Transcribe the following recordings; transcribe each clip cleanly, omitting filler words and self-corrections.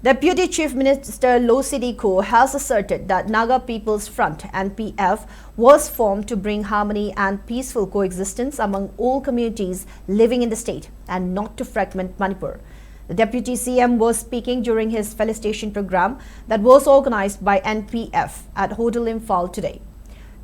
Deputy Chief Minister Losii Dikho has asserted that Naga People's Front (NPF) was formed to bring harmony and peaceful coexistence among all communities living in the state and not to fragment Manipur. The Deputy CM was speaking during his felicitation program that was organized by NPF at Hotel Imphal today.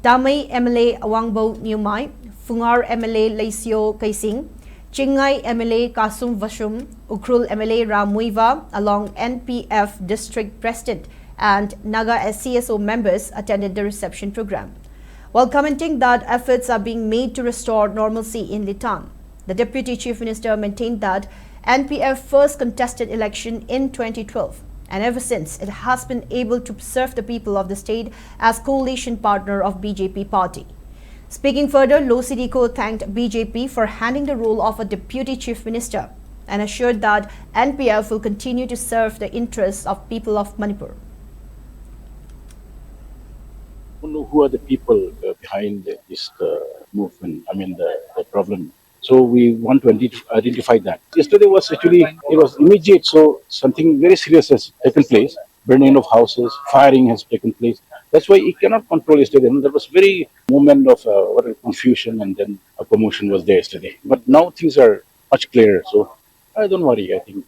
Tamai MLA Wangbo Nyumai, Fungar MLA Laisio Kaising, Chingai MLA Kasum Vashum, Ukrul MLA Ramuiva, along NPF District President and Naga SCSO members attended the reception program. While commenting that efforts are being made to restore normalcy in Litan, the Deputy Chief Minister maintained that NPF first contested election in 2012 and ever since it has been able to serve the people of the state as coalition partner of BJP party. Speaking further, Losii Dikho thanked BJP for handing the role of a Deputy Chief Minister and assured that NPF will continue to serve the interests of people of Manipur. I don't know who are the people behind this movement, the problem. So we want to identify that. Yesterday was actually, it was immediate, so something very serious has taken place. Burning of houses, firing has taken place. That's why he cannot control yesterday. And there was very moment of confusion, and then a commotion was there yesterday. But now things are much clearer. So don't worry. I think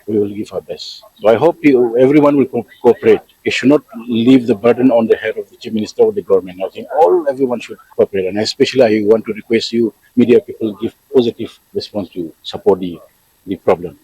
we will give our best. So I hope everyone will cooperate. You should not leave the burden on the head of the Chief Minister or the government. I think everyone should cooperate. And especially I want to request you, media people, give positive response to support the problem.